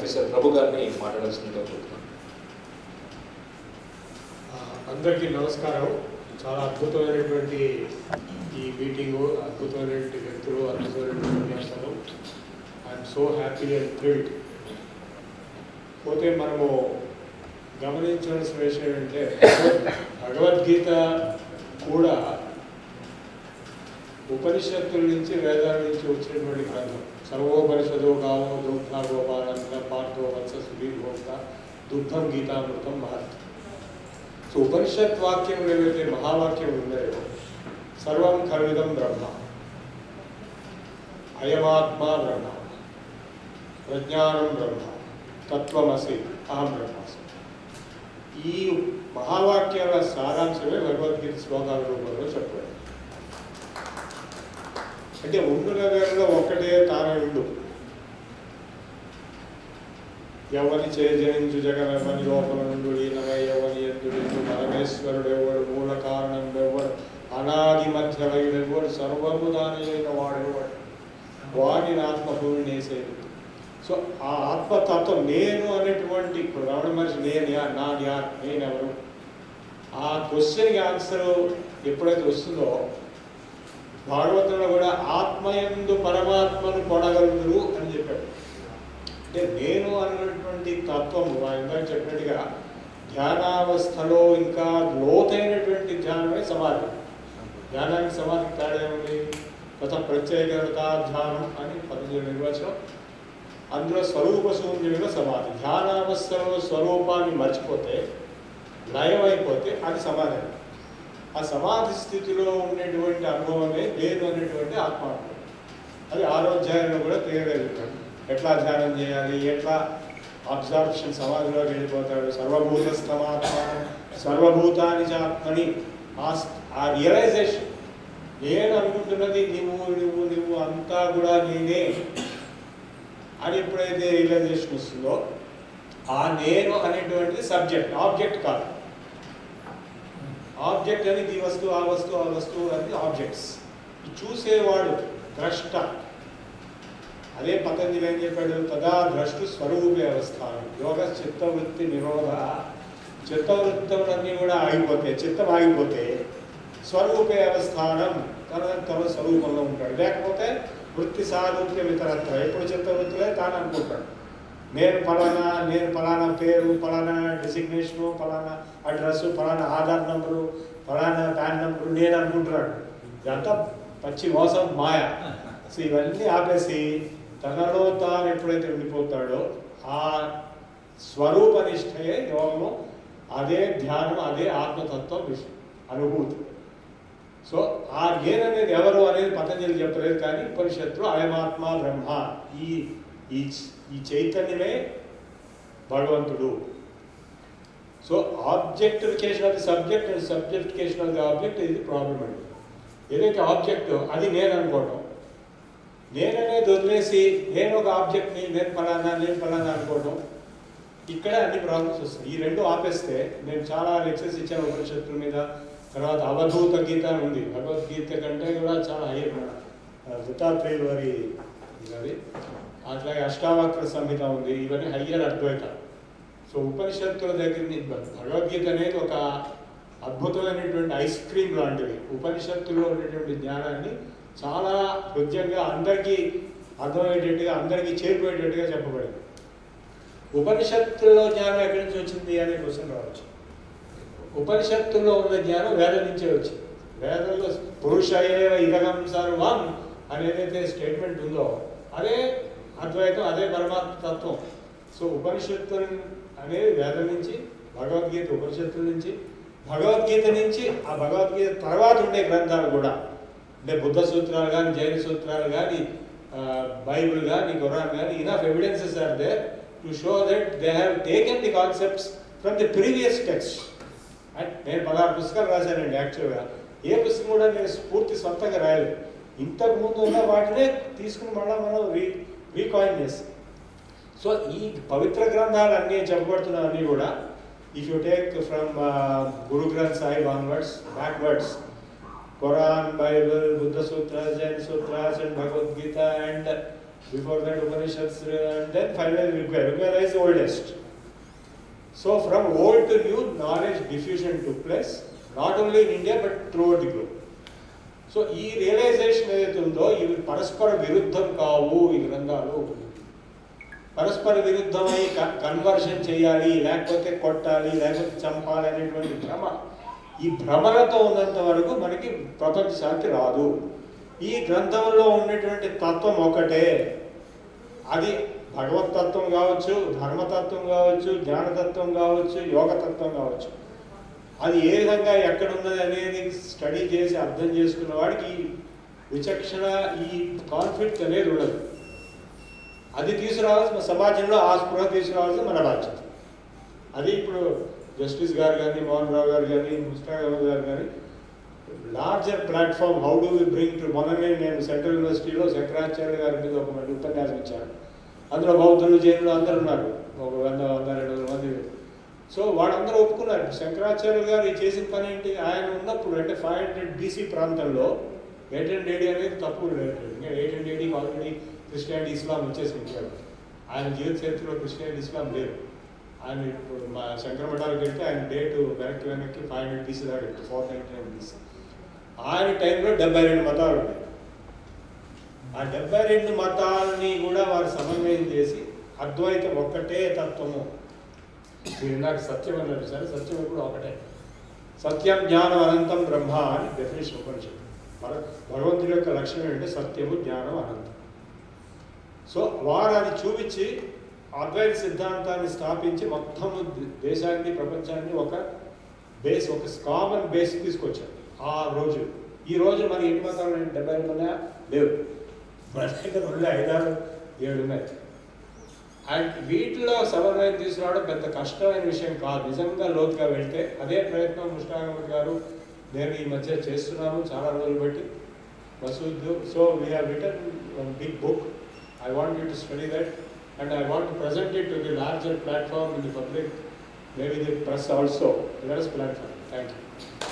Professor ప్రభు గారిని మాట్లాడాల్సిందిగా కోరుతున్నాను. అందరికీ నమస్కారం. చాలా అద్భుతమైనటువంటి ఈ మీటింగు, అద్భుతమైనటువంటి వ్యక్తులు, అద్భుతమైనటువంటి ఉపన్యాసాలు. I'm so happy and thrilled. పోతే మనము గమనించాల్సిన విషయం ఏంటంటే భగవద్గీత కూడా ఉపనిషత్తుల నుంచి వేదాల నుంచి వచ్చినటువంటి గ్రంథం. సర్వోపనిషదో గావో దుగ్ధ గోపాలంత పార్థో వత్స సుధీర్భోక్త దుగ్ధం గీతామృతం మహత్. సో ఉపనిషత్ వాక్యం ఏవైతే మహావాక్యం ఉన్నాయో సర్వం ఖల్విదం బ్రహ్మ, అయమాత్మా బ్రహ్మ, ప్రజ్ఞానం బ్రహ్మ, తత్వమసి అహం బ్రహ్మాస్మి. ఈ మహావాక్యాల సారాంశమే భగవద్గీత శ్లోకాల రూపంలో చెప్పాడు. అంటే ఉండునగరంలో ఒక్కటే తానయుడు, ఎవరి చేజనించు జగనమని లోపల నుండి లీనమై ఎవరి ఎందుడు పరమేశ్వరుడు ఎవడు, మూల కారణం ఎవడు, అనాది మధ్యలయుడెవడు, సర్వము దానైన వాడెవడు, వాడిని ఆత్మభూమిని వేసేది. సో ఆ ఆత్మతత్వం నేను అనేటువంటి రమణ మనిషి నేను యా నా యా నేనెవరు, ఆ క్వశ్చన్కి ఆన్సర్ ఎప్పుడైతే వస్తుందో భాగవతంలో కూడా ఆత్మయందు పరమాత్మను కొనగలుగురు అని చెప్పాడు. అంటే నేను అన్నటువంటి తత్వం ఇందాక చెప్పినట్టుగా ధ్యానావస్థలో ఇంకా లోతైనటువంటి ధ్యానమే సమాధి. ధ్యానానికి సమాధికి తేడా ఏముంది? గత ప్రత్యేకత ధ్యానం అని పద్ధతి నిర్వచనం. అందులో స్వరూప శూన్యమైన సమాధి. ధ్యానావస్థలో స్వరూపాన్ని మర్చిపోతే, లయమైపోతే అది సమాధి. ఆ సమాధి స్థితిలో ఉండేటువంటి అనుభవమే లేదు అనేటువంటి ఆత్మానుభవం. అది 6వ అధ్యాయంలో కూడా క్లియర్గా చెప్పాడు. ఎట్లా ధ్యానం చేయాలి, ఎట్లా అబ్జార్ప్షన్ సమాధిలోకి వెళ్ళిపోతాడు. సర్వభూతస్థమాత్మానం సర్వభూతాని చాత్మని. ఆ రియలైజేషన్, నేను అనుకుంటున్నది నువ్వు అంతా కూడా నేనే అని ఎప్పుడైతే రియలైజేషన్ వస్తుందో ఆ నేను అనేటువంటిది సబ్జెక్ట్, ఆబ్జెక్ట్ కాదు. ఆబ్జెక్ట్ అనేది ఈ వస్తువు ఆ వస్తువు ఆ వస్తువు అనేది ఆబ్జెక్ట్స్. చూసేవాడు ద్రష్ట. అదే పతంజలి ఏం చెప్పాడు? తదా ద్రష్టు స్వరూపే అవస్థానం యోగ చిత్తవృత్తి నిరోధ. చిత్తవృత్తములన్నీ కూడా ఆగిపోతే, చిత్తం ఆగిపోతే స్వరూపే అవస్థానం, తన స్వరూపంలో ఉంటాడు. లేకపోతే వృత్తి సారూప్య ఇతరత్ర, ఎప్పుడు చిత్తవృత్తులే తాను అనుకుంటాడు. నేను ఫలానా పేరు, ఫలానా డెసిగ్నేషను, ఫలానా అడ్రస్సు, ఫలానా ఆధార్ నంబరు, ఫలానా ప్యాన్ నంబరు నేను అనుకుంటున్నాడు. ఇదంతా పచ్చి మోసం, మాయ. సో ఇవన్నీ ఆపేసి తనలో తాను ఎప్పుడైతే ఉండిపోతాడో ఆ స్వరూపనిష్టయే యోగము, అదే ధ్యానం, అదే ఆత్మతత్వం విషయం అనుభూతి. సో ఆ నేననేది ఎవరు అనేది పతంజలి చెప్పలేదు, కానీ ఉపనిషత్తులు అయమాత్మ బ్రహ్మ, ఈ చైతన్యమే భగవంతుడు. So objectification of the subject and subjectification of the object ఇది ప్రాబ్లం అండి. ఏదైతే ఆబ్జెక్ట్ అది నేను అనుకోవటం, నేననేది వదిలేసి నేను ఒక ఆబ్జెక్ట్ని నేను ఫలానా అనుకోవటం, ఇక్కడ అన్ని ప్రాబ్లమ్స్ వస్తాయి. ఈ రెండు ఆపేస్తే, నేను చాలా లెక్చర్స్ ఇచ్చాను ఉపనిషత్తుల మీద. తర్వాత అవధూత గీత ఉంది, భగవద్గీత కంటే కూడా చాలా హైయర్. దత్తాత్రేయుల వారి అది. అట్లాగే అష్టావక్ర సంహిత ఉంది. ఇవన్నీ హయ్యర్ అద్వైత. సో ఉపనిషత్తుల దగ్గర భగవద్గీత అనేది ఒక అద్భుతమైనటువంటి ఐస్ క్రీమ్ లాంటిది. ఉపనిషత్తుల్లో ఉండేటువంటి జ్ఞానాన్ని చాలా హృదయంగా అందరికీ అర్థమయ్యేటట్టుగా, అందరికీ చేరిపోయేటట్టుగా చెప్పబడింది. ఉపనిషత్తుల్లో జ్ఞానం ఎక్కడి నుంచి వచ్చింది అనే క్వశ్చన్ రావచ్చు. ఉపనిషత్తుల్లో ఉన్న జ్ఞానం వేదం నుంచే వచ్చింది. వేదంలో పురుషయేవ ఇదగం సర్వం అనేదైతే స్టేట్మెంట్ ఉందో అదే అద్వైతం, అదే పరమాత్మ తత్వం. సో ఉపనిషత్తులు అనేది వేదం నుంచి, భగవద్గీత ఉపనిషత్తుల నుంచి, భగవద్గీత నుంచి ఆ భగవద్గీత తర్వాత ఉండే గ్రంథాలు కూడా, అంటే బుద్ధ సూత్రాలు కానీ, జైన సూత్రాలు కానీ, బైబిల్ కానీ, ఖురాన్ కానీ, enough evidences are there to show that they have taken the concepts from the previous text. And నేను 16 పుస్తకాలు రాశానండి. యాక్చువల్గా ఏ పుస్తకం కూడా నేను పూర్తి సొంతంగా రాయలేదు. ఇంతకుముందు ఉన్న వాటినే తీసుకుని మనం రీకాయిన్ చేస్తాం. సో ఈ పవిత్ర గ్రంథాలు అన్నీ చెప్పబడుతున్నవన్నీ కూడా, if you take from Guru Granth Sahib onwards, backwards, Quran, Bible, Buddha Sutras, Jain Sutras and Bhagavad Gita and Before that, Upanishads, and then finally Rigveda. Rigveda is the oldest. So from old to new, knowledge diffusion took place, not only in India but throughout the globe. So ఈ realisation ఏదైతే ఉందో ఇవి పరస్పర విరుద్ధం కావు. ఈ గ్రంథాలు పరస్పర విరుద్ధమై కన్వర్షన్ చేయాలి, లేకపోతే కొట్టాలి, లేకపోతే చంపాలి అనేటువంటి భ్రమ, ఈ భ్రమలతో ఉన్నంత వరకు మనకి ప్రపంచ శాంతి రాదు. ఈ గ్రంథంలో ఉన్నటువంటి తత్వం ఒకటే. అది భగవతత్వం కావచ్చు, ధర్మతత్వం కావచ్చు, జ్ఞానతత్వం కావచ్చు, యోగతత్వం కావచ్చు. అది ఏ విధంగా ఎక్కడున్నది అనేది స్టడీ చేసి అర్థం చేసుకున్న వాడికి విచక్షణ, ఈ కాన్ఫ్లిక్ట్ అనేది ఉండదు. అది తీసుకురావాల్సిన సమాజంలో ఆ స్పృహ తీసుకురావాల్సిన మన బాధ్యత. అది ఇప్పుడు జస్టిస్ గారు కానీ, మోహన్ రావు గారు కానీ, ముస్తాక్ అహ్మద్ గారు కానీ larger platform how do we bring to. మొన్ననే నేను సెంట్రల్ యూనివర్సిటీలో శంకరాచార్య గారి మీద ఒక మంది ఉపన్యాసం ఇచ్చాను. అందులో బౌద్ధులు, జైనులు అందరూ ఉన్నారు, ఒక 100-200 మంది. సో వాళ్ళందరూ ఒప్పుకున్నారు. శంకరాచార్య గారు చేసిన పని ఏంటి? ఆయన ఉన్నప్పుడు అంటే 500 BC ప్రాంతంలో 800 AD అనేది తప్పు లేదు. ఇంకా 800 ADకి ఆల్రెడీ క్రిస్టియానిటీ, ఇస్లాం వచ్చేసింది కదా. ఆయన జీవిత చరిత్రలో క్రిస్టియానిటీ, ఇస్లాం లేదు. ఆయన ఇప్పుడు మా శంకర మఠాలకు వెళ్తే ఆయన డేటు వెనక్కి 500 BC దాకా 499 BC. ఆయన టైంలో 72 మతాలు ఉన్నాయి. ఆ 72 మతాలని కూడా వారు సమన్వయం చేసి అద్వైతం ఒక్కటే తత్వము. మీరు నాకు సత్యం అన్నారు సరే, సత్యం ఎప్పుడు ఒకటే. సత్యం జ్ఞానం అనంతం బ్రహ్మ అని డెఫినేషన్ ఉపనిషత్తు. భగవంతుడి యొక్క లక్షణం ఏంటంటే సత్యము, జ్ఞానం, అనంతం. సో వారు అది చూపించి అద్వైత సిద్ధాంతాన్ని స్థాపించి మొత్తము దేశాన్ని, ప్రపంచాన్ని ఒక బేస్, ఒక కామన్ బేస్ తీసుకొచ్చారు ఆ రోజు. ఈ రోజు మన ఎన్ని మతాలు 72 ఉన్నాయా? లేవు. మన దగ్గర 5-6-7 ఉన్నాయి. అండ్ వీటిలో సమన్వయం తీసుకురావడం పెద్ద కష్టమైన విషయం కాదు. నిజంగా లోతుగా వెళ్తే అదే ప్రయత్నం ముస్తాక్ అహ్మద్ గారు, నేను ఈ మధ్య చేస్తున్నాము చాలా రోజులు బట్టి. Masood. So we have written one big book. I want you to study that, and I want to present it to the larger platform in the public, maybe the press also. Let us platform. Thank you.